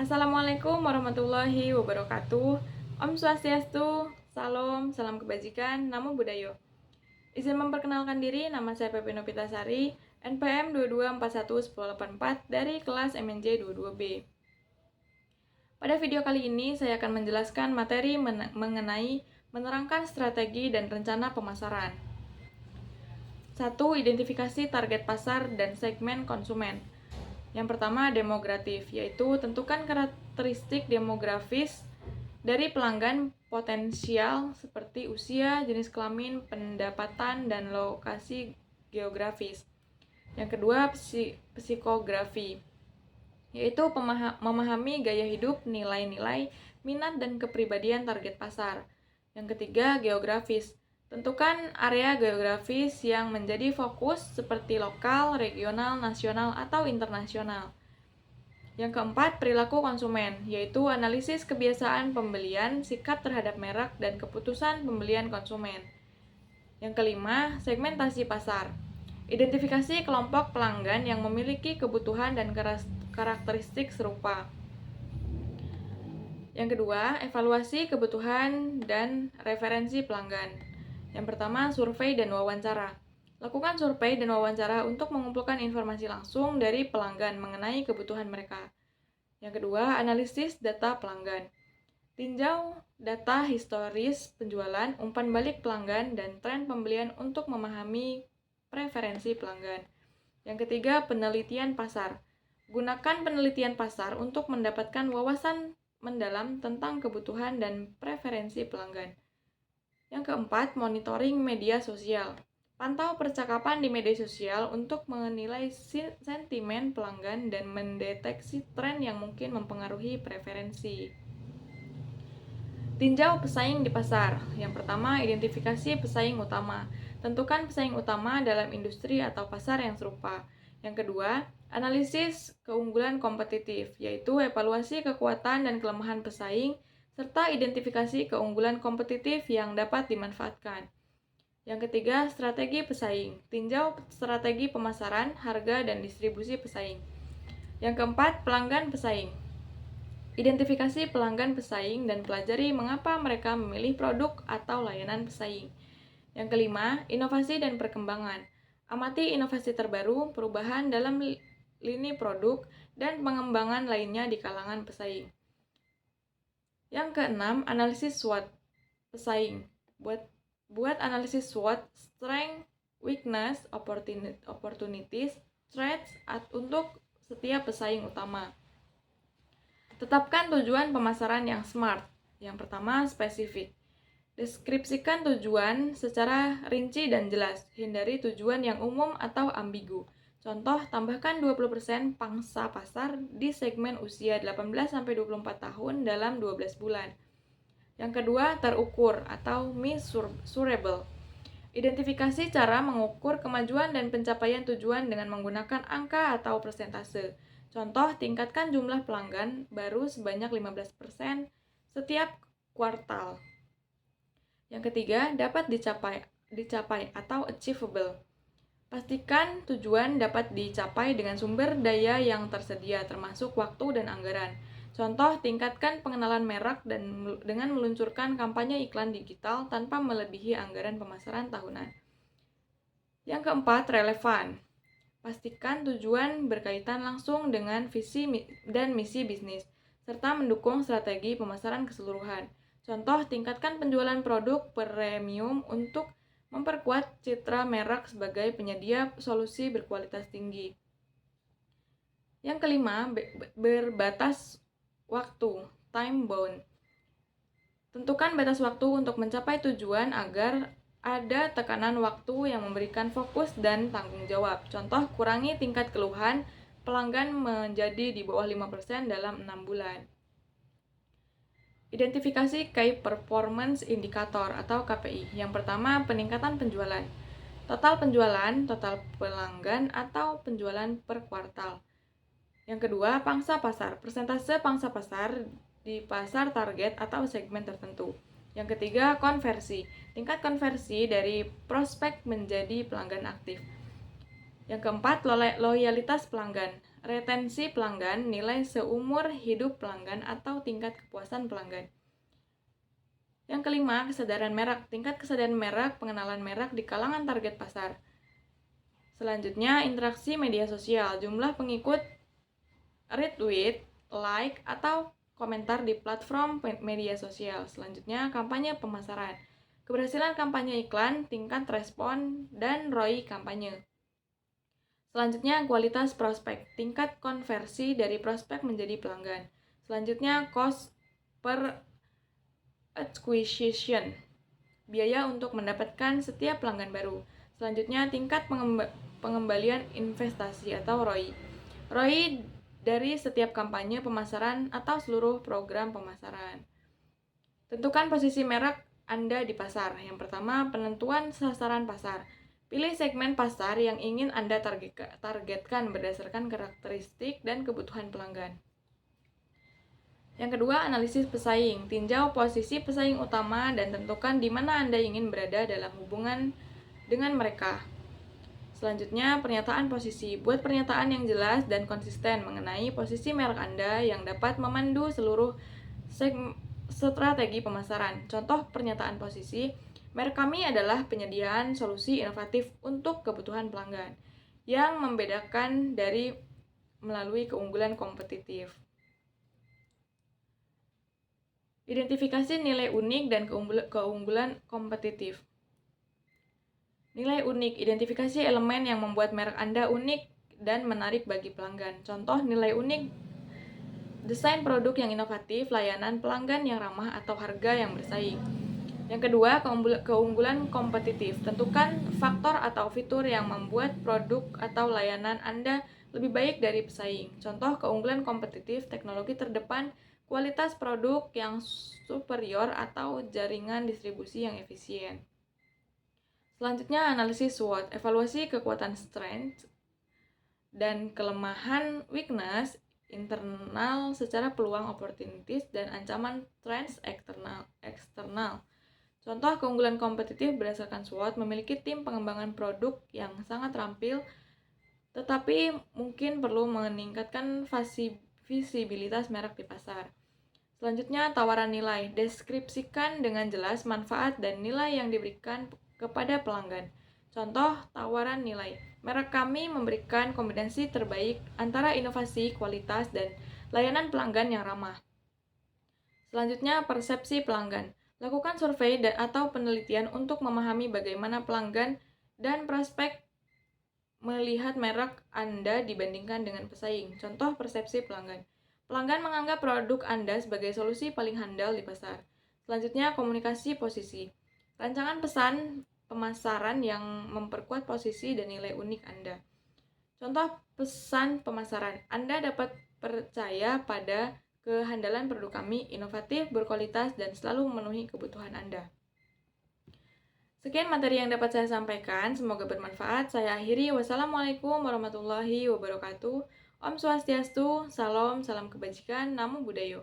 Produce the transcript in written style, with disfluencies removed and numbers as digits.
Assalamualaikum warahmatullahi wabarakatuh. Om Swastiastu, Salam, salam kebajikan, Namo Buddhaya. Izin memperkenalkan diri, nama saya Pepe Nopitasari, NPM 22411084 dari kelas MNJ 22B. Pada video kali ini, saya akan menjelaskan materi mengenai menerangkan strategi dan rencana pemasaran. 1. Identifikasi target pasar dan segmen konsumen. Yang pertama, demografis, yaitu tentukan karakteristik demografis dari pelanggan potensial seperti usia, jenis kelamin, pendapatan, dan lokasi geografis. Yang kedua, psikografi, yaitu memahami gaya hidup, nilai-nilai, minat, dan kepribadian target pasar. Yang ketiga, geografis. Tentukan area geografis yang menjadi fokus seperti lokal, regional, nasional, atau internasional. Yang keempat, perilaku konsumen, yaitu analisis kebiasaan pembelian, sikap terhadap merek, dan keputusan pembelian konsumen. Yang kelima, segmentasi pasar. Identifikasi kelompok pelanggan yang memiliki kebutuhan dan karakteristik serupa. Yang kedua, evaluasi kebutuhan dan referensi pelanggan. Yang pertama, survei dan wawancara. Lakukan survei dan wawancara untuk mengumpulkan informasi langsung dari pelanggan mengenai kebutuhan mereka. Yang kedua, analisis data pelanggan. Tinjau data historis penjualan, umpan balik pelanggan, dan tren pembelian untuk memahami preferensi pelanggan. Yang ketiga, penelitian pasar. Gunakan penelitian pasar untuk mendapatkan wawasan mendalam tentang kebutuhan dan preferensi pelanggan. Yang keempat, monitoring media sosial. Pantau percakapan di media sosial untuk menilai sentimen pelanggan dan mendeteksi tren yang mungkin mempengaruhi preferensi. Tinjau pesaing di pasar. Yang pertama, identifikasi pesaing utama. Tentukan pesaing utama dalam industri atau pasar yang serupa. Yang kedua, analisis keunggulan kompetitif, yaitu evaluasi kekuatan dan kelemahan pesaing, serta identifikasi keunggulan kompetitif yang dapat dimanfaatkan. Yang ketiga, strategi pesaing. Tinjau strategi pemasaran, harga, dan distribusi pesaing. Yang keempat, pelanggan pesaing. Identifikasi pelanggan pesaing dan pelajari mengapa mereka memilih produk atau layanan pesaing. Yang kelima, inovasi dan perkembangan. Amati inovasi terbaru, perubahan dalam lini produk, dan pengembangan lainnya di kalangan pesaing. Yang keenam, analisis SWOT pesaing. Buat analisis SWOT, strength, weakness, opportunities, threats untuk setiap pesaing utama. Tetapkan tujuan pemasaran yang smart. Yang pertama, spesifik. Deskripsikan tujuan secara rinci dan jelas. Hindari tujuan yang umum atau ambigu. Contoh, tambahkan 20% pangsa pasar di segmen usia 18-24 tahun dalam 12 bulan. Yang kedua, terukur atau measurable. Identifikasi cara mengukur kemajuan dan pencapaian tujuan dengan menggunakan angka atau persentase. Contoh, tingkatkan jumlah pelanggan baru sebanyak 15% setiap kuartal. Yang ketiga, dapat dicapai atau achievable. Pastikan tujuan dapat dicapai dengan sumber daya yang tersedia, termasuk waktu dan anggaran. Contoh, tingkatkan pengenalan merek dengan meluncurkan kampanye iklan digital tanpa melebihi anggaran pemasaran tahunan. Yang keempat, relevan. Pastikan tujuan berkaitan langsung dengan visi dan misi bisnis, serta mendukung strategi pemasaran keseluruhan. Contoh, tingkatkan penjualan produk premium untuk memperkuat citra merek sebagai penyedia solusi berkualitas tinggi. Yang kelima, berbatas waktu, time bound. Tentukan batas waktu untuk mencapai tujuan agar ada tekanan waktu yang memberikan fokus dan tanggung jawab. Contoh, kurangi tingkat keluhan pelanggan menjadi di bawah 5% dalam 6 bulan. Identifikasi Key Performance Indicator atau KPI. Yang pertama, peningkatan penjualan. Total penjualan, total pelanggan, atau penjualan per kuartal. Yang kedua, pangsa pasar. Persentase pangsa pasar di pasar target atau segmen tertentu. Yang ketiga, konversi. Tingkat konversi dari prospek menjadi pelanggan aktif. Yang keempat, loyalitas pelanggan. retensi pelanggan, nilai seumur hidup pelanggan atau tingkat kepuasan pelanggan. Yang kelima, kesadaran merek. Tingkat kesadaran merek, pengenalan merek di kalangan target pasar. Selanjutnya, interaksi media sosial. Jumlah pengikut, retweet, like, atau komentar di platform media sosial. Selanjutnya, kampanye pemasaran. Keberhasilan kampanye iklan, tingkat respon, dan ROI kampanye. Selanjutnya, kualitas prospek. Tingkat konversi dari prospek menjadi pelanggan. Selanjutnya, cost per acquisition, biaya untuk mendapatkan setiap pelanggan baru. Selanjutnya, tingkat pengembalian investasi atau ROI. ROI dari setiap kampanye pemasaran atau seluruh program pemasaran. Tentukan posisi merek Anda di pasar. Yang pertama, penentuan sasaran pasar. Pilih segmen pasar yang ingin Anda targetkan berdasarkan karakteristik dan kebutuhan pelanggan. Yang kedua, analisis pesaing. Tinjau posisi pesaing utama dan tentukan di mana Anda ingin berada dalam hubungan dengan mereka. Selanjutnya, pernyataan posisi. Buat pernyataan yang jelas dan konsisten mengenai posisi merek Anda yang dapat memandu seluruh strategi pemasaran. Contoh pernyataan posisi, merek kami adalah penyediaan solusi inovatif untuk kebutuhan pelanggan yang membedakan dari melalui keunggulan kompetitif. Identifikasi nilai unik dan keunggulan kompetitif. Nilai unik, identifikasi elemen yang membuat merek Anda unik dan menarik bagi pelanggan. Contoh nilai unik, desain produk yang inovatif, layanan pelanggan yang ramah, atau harga yang bersaing. Yang kedua, keunggulan kompetitif. Tentukan faktor atau fitur yang membuat produk atau layanan Anda lebih baik dari pesaing. Contoh keunggulan kompetitif, teknologi terdepan, kualitas produk yang superior, atau jaringan distribusi yang efisien. Selanjutnya, analisis SWOT, evaluasi kekuatan strength dan kelemahan weakness internal secara peluang opportunities dan ancaman trends eksternal. Contoh keunggulan kompetitif berdasarkan SWOT memiliki tim pengembangan produk yang sangat terampil, tetapi mungkin perlu meningkatkan visibilitas merek di pasar. Selanjutnya, tawaran nilai. Deskripsikan dengan jelas manfaat dan nilai yang diberikan kepada pelanggan. Contoh, tawaran nilai. Merek kami memberikan kombinasi terbaik antara inovasi, kualitas, dan layanan pelanggan yang ramah. Selanjutnya, persepsi pelanggan. Lakukan survei atau penelitian untuk memahami bagaimana pelanggan dan prospek melihat merek Anda dibandingkan dengan pesaing. Contoh persepsi pelanggan. Pelanggan menganggap produk Anda sebagai solusi paling handal di pasar. Selanjutnya, komunikasi posisi. Rancangan pesan pemasaran yang memperkuat posisi dan nilai unik Anda. Contoh pesan pemasaran. Anda dapat percaya pada kehandalan produk kami, inovatif, berkualitas, dan selalu memenuhi kebutuhan Anda. Sekian materi yang dapat saya sampaikan, semoga bermanfaat. Saya akhiri. Wassalamualaikum warahmatullahi wabarakatuh. Om Swastiastu, salam kebajikan, Namo Buddhaya.